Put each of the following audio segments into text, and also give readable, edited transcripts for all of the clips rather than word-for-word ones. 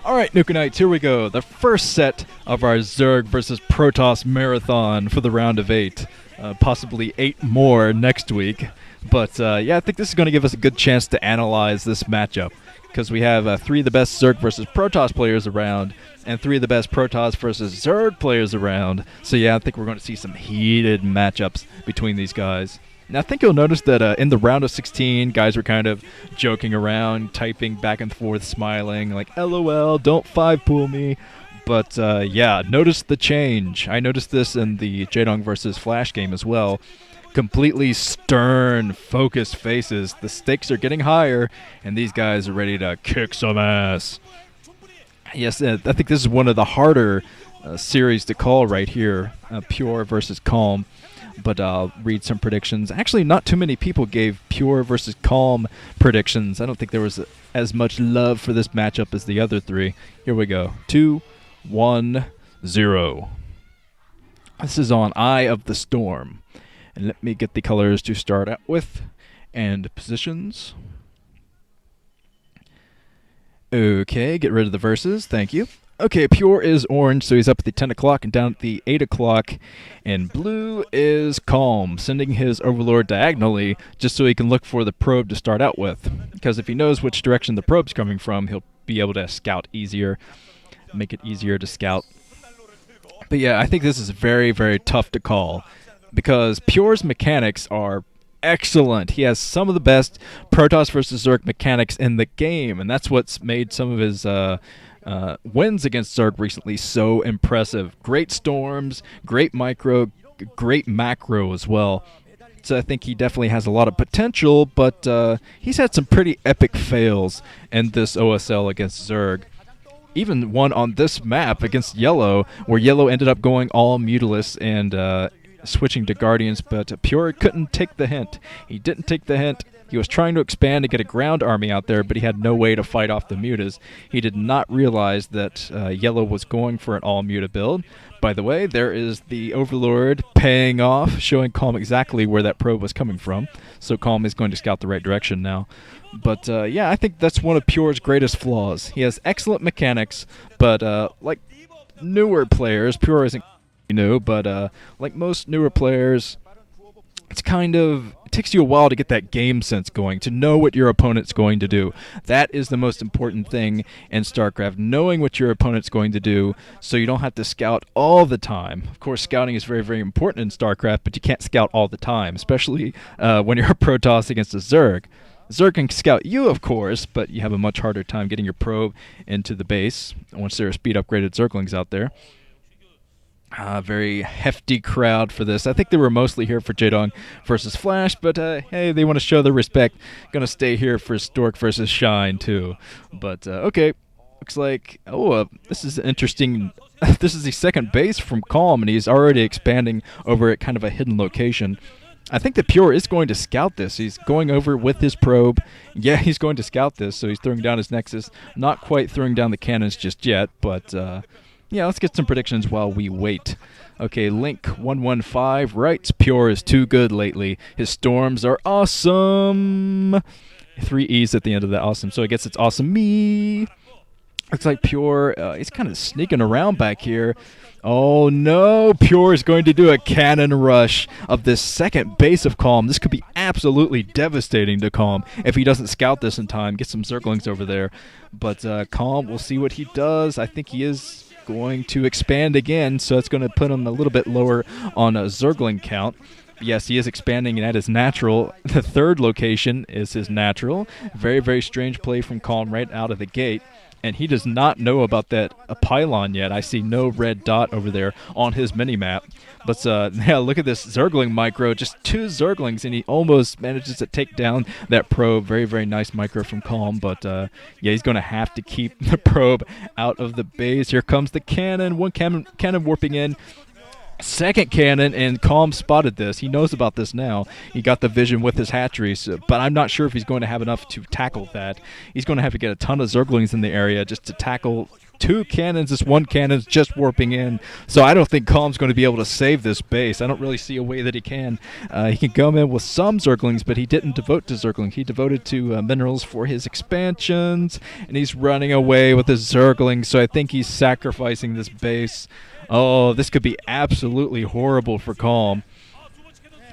Alright, Nukenites, here we go. The first set of our Zerg versus Protoss marathon for the round of 8. Possibly 8 more next week. But yeah, I think this is going to give us a good chance to analyze this matchup. Because we have 3 of the best Zerg versus Protoss players around, and 3 of the best Protoss versus Zerg players around. So yeah, I think we're going to see some heated matchups between these guys. Now, I think you'll notice that in the round of 16, guys were kind of joking around, typing back and forth, smiling, like, LOL, don't 5-pool me. But, yeah, notice the change. I noticed this in the Jaedong versus Flash game as well. Completely stern, focused faces. The stakes are getting higher, and these guys are ready to kick some ass. Yes, I think this is one of the harder series to call right here, Pure versus Calm. But I'll read some predictions. Actually, not too many people gave Pure versus Calm predictions. I don't think there was as much love for this matchup as the other 3. Here we go. 2, 1, 0. This is on Eye of the Storm. And let me get the colors to start out with. And positions. Okay, get rid of the verses. Thank you. Okay, Pure is orange, so he's up at the 10 o'clock and down at the 8 o'clock. And blue is Calm, sending his Overlord diagonally just so he can look for the probe to start out with. Because if he knows which direction the probe's coming from, he'll be able to scout easier, make it easier to scout. But yeah, I think this is very, very tough to call. Because Pure's mechanics are excellent. He has some of the best Protoss versus Zerg mechanics in the game, and that's what's made some of his wins against Zerg recently so impressive. Great storms, great micro, great macro as well. So I think he definitely has a lot of potential, but he's had some pretty epic fails in this OSL against Zerg. Even one on this map against Yellow, where Yellow ended up going all Mutilus and switching to Guardians, but Pure couldn't take the hint. He didn't take the hint. He was trying to expand to get a ground army out there, but he had no way to fight off the mutas. He did not realize that Yellow was going for an all-muta build. By the way, there is the Overlord paying off, showing Calm exactly where that probe was coming from. So Calm is going to scout the right direction now. But yeah, I think that's one of Pure's greatest flaws. He has excellent mechanics, but like newer players, Pure isn't new, but like most newer players, it's kind of, it takes you a while to get that game sense going, to know what your opponent's going to do. That is the most important thing in StarCraft, knowing what your opponent's going to do so you don't have to scout all the time. Of course, scouting is very, very important in StarCraft, but you can't scout all the time, especially when you're a Protoss against a Zerg. Zerg can scout you, of course, but you have a much harder time getting your probe into the base once there are speed upgraded Zerglings out there. Very hefty crowd for this. I think they were mostly here for Jaedong versus Flash, but hey, they want to show their respect. Gonna stay here for Stork versus Shine, too. But, okay. Looks like, this is interesting. This is the second base from Calm, and he's already expanding over at kind of a hidden location. I think that Pure is going to scout this. He's going over with his probe. Yeah, he's going to scout this, so he's throwing down his Nexus. Not quite throwing down the cannons just yet, but yeah, let's get some predictions while we wait. Okay, Link115 writes, Pure is too good lately. His storms are awesome. 3 E's at the end of that awesome, so I guess it's awesome me. Looks like Pure, he's kind of sneaking around back here. Oh no, Pure is going to do a cannon rush of this second base of Calm. This could be absolutely devastating to Calm if he doesn't scout this in time, get some Zerglings over there. But Calm, we'll see what he does. I think he is going to expand again, so it's going to put him a little bit lower on a Zergling count. Yes, he is expanding at his natural. The third location is his natural. Very, very strange play from Calm right out of the gate. and he does not know about that pylon yet. I see no red dot over there on his mini-map. But yeah, look at this Zergling micro, just 2 Zerglings, and he almost manages to take down that probe. Very, very nice micro from Calm, but yeah, he's going to have to keep the probe out of the base. Here comes the cannon, one cannon warping in. Second cannon, and Calm spotted this. He knows about this now. He got the vision with his hatcheries, but I'm not sure if he's going to have enough to tackle that. He's going to have to get a ton of Zerglings in the area just to tackle 2 cannons. This one cannon's just warping in, so I don't think Calm's going to be able to save this base. I don't really see a way that he can. He can come in with some Zerglings, but he didn't devote to Zergling. He devoted to minerals for his expansions, and he's running away with his Zerglings, so I think he's sacrificing this base. Oh, this could be absolutely horrible for Calm.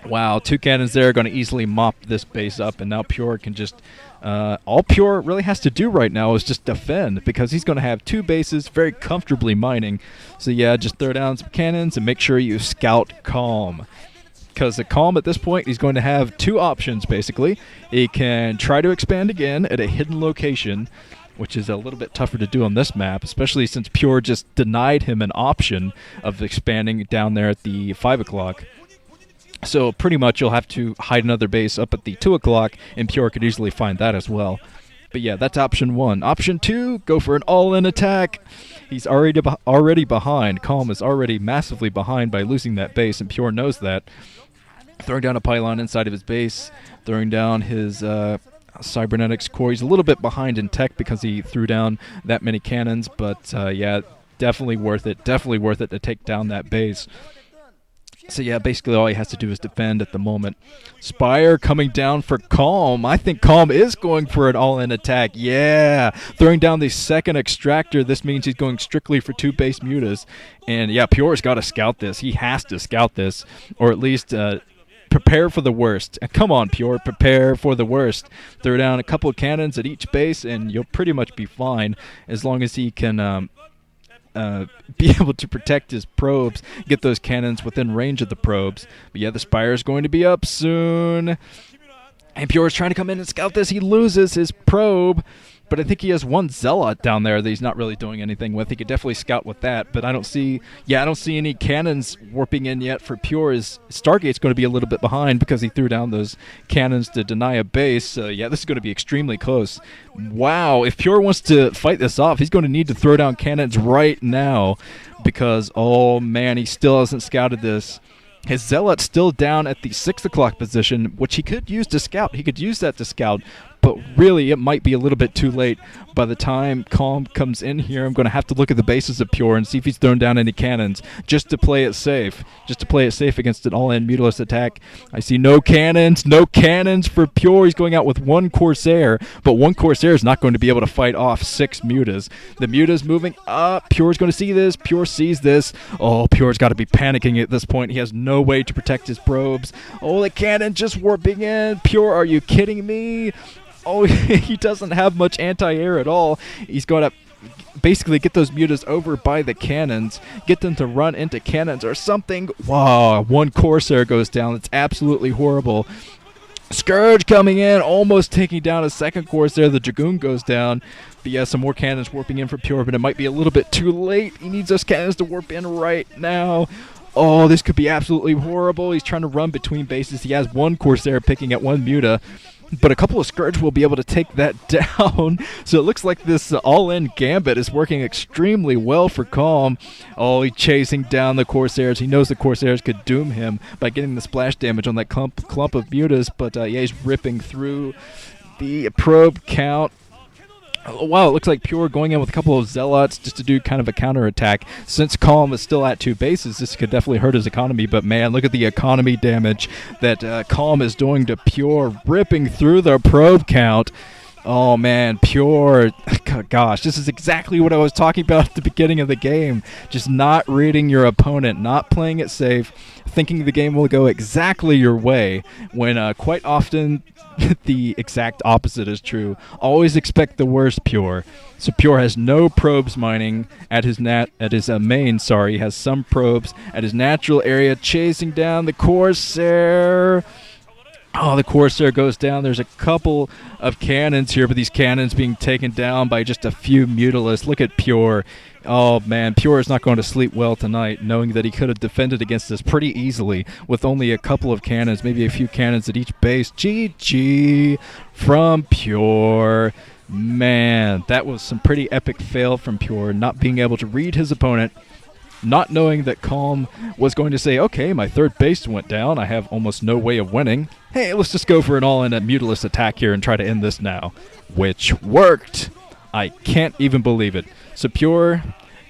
Wow, 2 cannons there are going to easily mop this base up, and now Pure can just... all Pure really has to do right now is just defend, because he's going to have 2 bases very comfortably mining. So yeah, just throw down some cannons and make sure you scout Calm. Because the Calm at this point, he's going to have 2 options, basically. He can try to expand again at a hidden location, which is a little bit tougher to do on this map, especially since Pure just denied him an option of expanding down there at the 5 o'clock. So pretty much you'll have to hide another base up at the 2 o'clock, and Pure could easily find that as well. But yeah, that's option 1. Option 2, go for an all-in attack. He's already behind. Calm is already massively behind by losing that base, and Pure knows that. Throwing down a pylon inside of his base, throwing down his... cybernetics core. He's a little bit behind in tech because he threw down that many cannons, but yeah, definitely worth it. Definitely worth it to take down that base. So yeah, basically all he has to do is defend at the moment. Spire coming down for Calm. I think Calm is going for an all-in attack. Yeah, throwing down the second extractor. This means he's going strictly for 2 base mutas. And yeah, Pure's got to scout this. He has to scout this, or at least... prepare for the worst. Come on, Pure, prepare for the worst. Throw down a couple of cannons at each base, and you'll pretty much be fine as long as he can be able to protect his probes, get those cannons within range of the probes. But yeah, the Spire is going to be up soon. And Pure is trying to come in and scout this. He loses his probe. But I think he has 1 Zealot down there that he's not really doing anything with. He could definitely scout with that, but I don't see any cannons warping in yet for Pure. His Stargate's going to be a little bit behind because he threw down those cannons to deny a base. Yeah, this is going to be extremely close. Wow, if Pure wants to fight this off, he's going to need to throw down cannons right now because, oh man, he still hasn't scouted this. His Zealot's still down at the 6 o'clock position, which he could use to scout. He could use that to scout, but really it might be a little bit too late. By the time Calm comes in here, I'm going to have to look at the bases of Pure and see if he's thrown down any cannons just to play it safe. Just to play it safe against an all-in Mutalist attack. I see no cannons for Pure. He's going out with 1 Corsair, but 1 Corsair is not going to be able to fight off 6 Mutas. The Muta's moving up. Pure's going to see this. Pure sees this. Oh, Pure's got to be panicking at this point. He has no way to protect his probes. Oh, the cannon just warping in. Pure, are you kidding me? Oh, he doesn't have much anti-air at all. He's going to basically get those mutas over by the cannons, get them to run into cannons or something. Wow, 1 Corsair goes down. It's absolutely horrible. Scourge coming in, almost taking down a 2nd Corsair. The Dragoon goes down. But yeah, some more cannons warping in for Pure, but it might be a little bit too late. He needs those cannons to warp in right now. Oh, this could be absolutely horrible. He's trying to run between bases. He has 1 Corsair picking at 1 Muta. But a couple of Scourge will be able to take that down. So it looks like this all-in Gambit is working extremely well for Calm. Oh, he's chasing down the Corsairs. He knows the Corsairs could doom him by getting the splash damage on that clump of mutas. But yeah, he's ripping through the probe count. Oh, wow, it looks like Pure going in with a couple of Zealots just to do kind of a counterattack. Since Calm is still at 2 bases, this could definitely hurt his economy. But man, look at the economy damage that Calm is doing to Pure, ripping through the probe count. Oh man, Pure, gosh, this is exactly what I was talking about at the beginning of the game. Just not reading your opponent, not playing it safe, thinking the game will go exactly your way, when quite often the exact opposite is true. Always expect the worst, Pure. So Pure has no probes mining at his main. He has some probes at his natural area, chasing down the Corsair. Oh, the Corsair goes down. There's a couple of cannons here, but these cannons being taken down by just a few Mutalisks. Look at Pure. Oh, man, Pure is not going to sleep well tonight, knowing that he could have defended against this pretty easily with only a couple of cannons, maybe a few cannons at each base. GG from Pure. Man, that was some pretty epic fail from Pure, not being able to read his opponent, not knowing that Calm was going to say, okay, my third base went down. I have almost no way of winning. Hey, let's just go for an all-in Mutalisk attack here and try to end this now. Which worked. I can't even believe it. So Pure,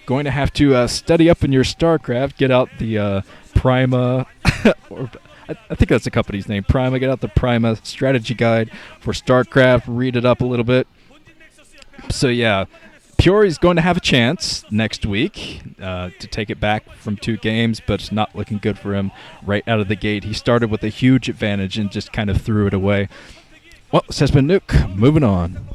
going to have to study up in your StarCraft, get out the Prima, or I think that's the company's name, Prima, get out the Prima strategy guide for StarCraft, read it up a little bit. So yeah, Pure is going to have a chance next week to take it back from 2 games, but it's not looking good for him right out of the gate. He started with a huge advantage and just kind of threw it away. Well, this has been Nuke. Moving on.